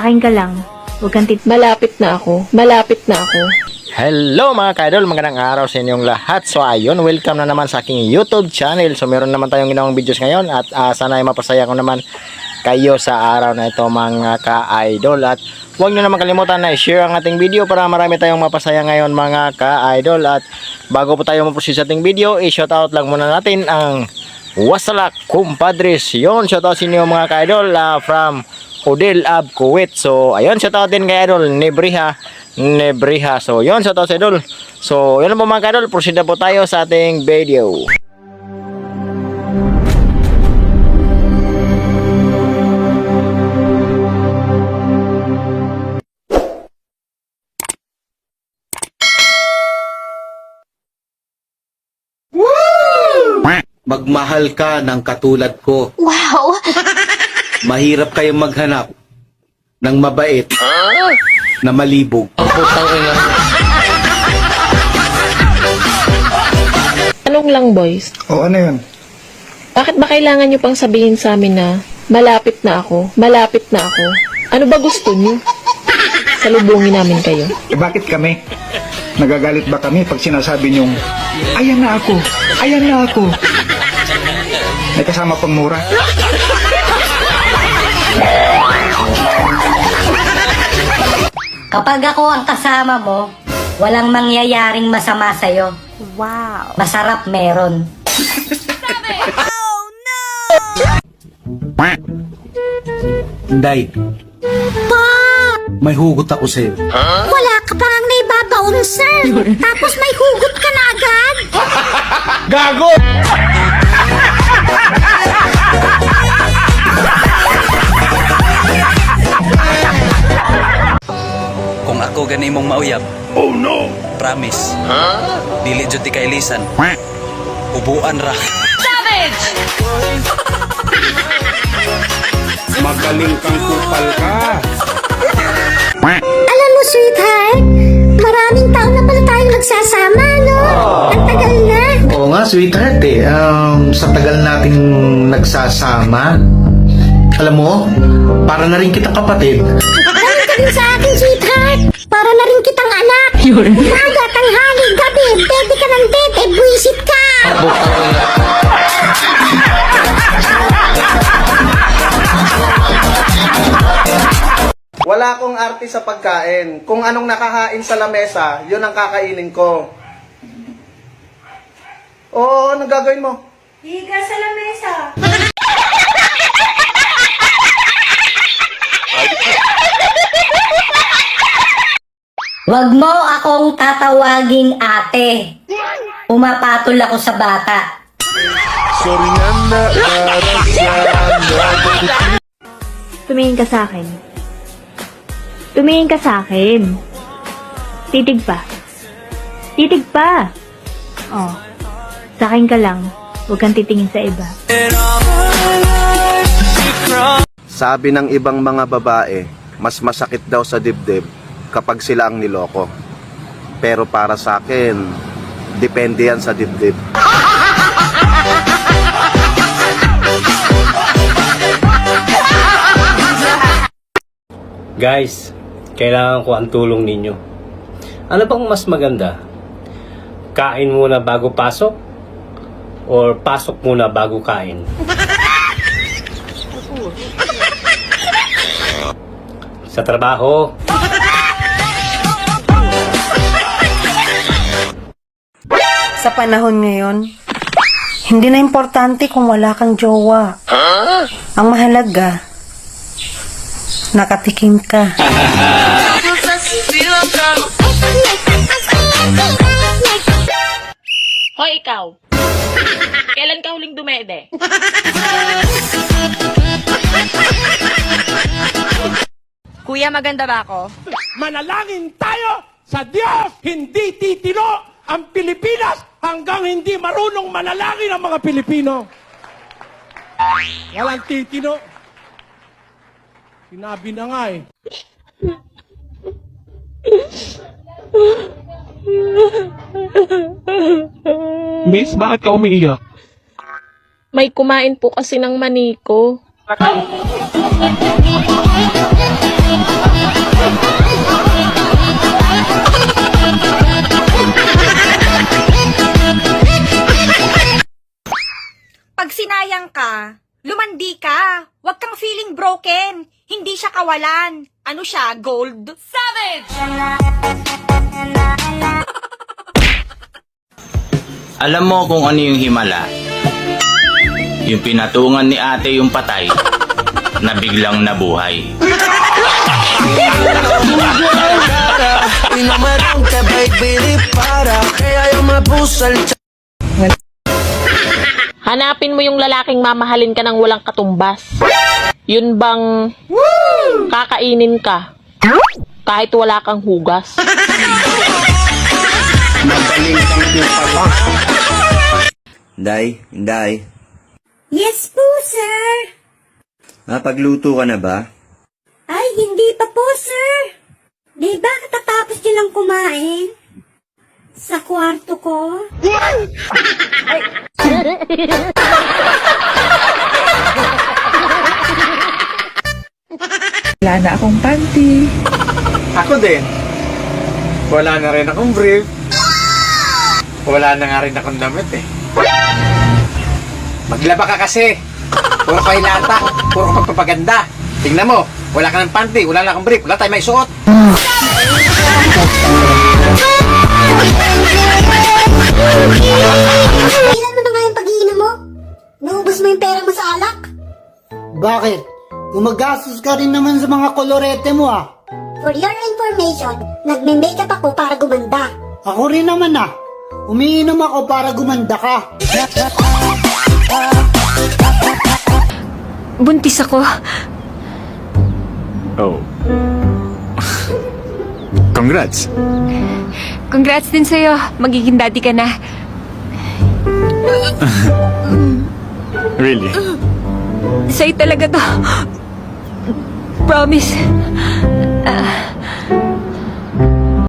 Sa'kin ka lang. Huwag kang Malapit na ako. Malapit na ako. Hello mga ka-idol, magandang araw sa inyong lahat. So ayun, welcome na naman sa aking YouTube channel. So meron naman tayong ginawang videos ngayon at sana ay mapasaya ko naman kayo sa araw na ito mga ka-idol. At huwag nyo naman kalimutan na i-share ang ating video para marami tayong mapasaya ngayon mga ka-idol. At bago po tayo mag-proceed sa ating video, i-shoutout lang muna natin ang Wasalak Kumpadres. Yun, shoutout sa inyo mga ka-idol from Odel Ab Kuwait. So ayun, shoutout din kay idol Nebriha. So yun, shoutout sa idol. So yun po mga ka-idol, proceed na po tayo sa ating video. Magmahal ka ng katulad ko. Wow! Mahirap kayong maghanap ng mabait na malibog. Tanong lang, boys. O ano yun? Bakit ba kailangan nyo pang sabihin sa amin na malapit na ako? Malapit na ako. Ano ba gusto nyo? Salubungin namin kayo. Eh, bakit kami? Nagagalit ba kami pag sinasabi niyong, ayan na ako, ayan na ako? May kasama pang mura. Kapag ako ang kasama mo, walang mangyayaring masama sa'yo. Wow! Masarap meron. Inday, may hugot ako sa'yo. Wala ka parang naibabaon, sir. Tapos may hugot ka na agad. Gago! Kung ako gani mong mauyab. Oh no. Promise. Dili jud ti kay lisan. Ubuan ra. Savage. Magaling kang kupal ka. Alam mo, sweetheart, maraming taon na pala tayong nagsasama, no? Ang tagal na. Oo nga, sweetheart eh. Sa tagal nating nagsasama, alam mo, para na rin kita kapatid. Parang ka din sa akin, sweetheart. Para na rin kitang anak. Umaga, tanghali, gabi, bebe ka ng bebe, buwisit ka. Wala akong arte sa pagkain. Kung anong nakahain sa lamesa, yun ang kakainin ko. Oo, anong gagawin mo? Higa sa lamesa. Wag mo akong tatawaging ate. Pumapatol ako sa bata. Tumingin ka sa akin. Tumingin ka sa akin. Titig pa. Titig pa. Oh. Sa'kin ka lang. Huwag kang titingin sa iba. Sabi ng ibang mga babae, mas masakit daw sa dibdib kapag sila ang niloko. Pero para sa akin, depende yan sa dibdib. Guys, kailangan ko ang tulong ninyo. Ano bang mas maganda? Kain muna bago pasok? Or pasok muna bago kain? Sa trabaho. Sa panahon ngayon, hindi na importante kung wala kang jowa. Ang mahalaga, nakatikim ka. Hoy, ikaw. Kailan ka huling dumede? Kuya, maganda ba ako? Manalangin tayo sa Diyos, hindi titino ang Pilipinas hanggang hindi marunong manalangin ang mga Pilipino. Walang titino. Sinabi na nga eh. Miss, bakit ka umiiyak? May kumain po kasi ng maniko. ka. Huwag kang feeling broken. Hindi siya kawalan. Ano siya, gold? Savage! Alam mo kung ano yung himala? Yung pinatungan ni ate yung patay na biglang nabuhay. Hanapin mo yung lalaking mamahalin ka ng walang katumbas. Yun bang kakainin ka kahit wala kang hugas? Day. Yes po, sir. Napagluto ka na ba? Ay, hindi pa po, sir. Di ba katatapos niyo lang kumain? Sa kwarto ko? Wala na akong panty. Ako din. Wala na rin akong brief. Wala na nga rin akong damit eh. Maglaba ka kasi. Puro kailata. Puro pagpapaganda. Tingnan mo. Wala ka ng panty. Wala na akong brief. Wala tayong may suot. Ilan mo na nga yung pag-iinom mo? Naubos mo yung pera mo sa alak? Bakit? Gumagastos ka rin naman sa mga kolorete mo ah. For your information, nagme-makeup ako para gumanda. Ako rin naman ah. Umiinom ako para gumanda ka. Buntis ako. Oh. Congrats. Congrats din sa'yo. Magiging daddy ka na. Really? Sa'yo talaga to. Promise.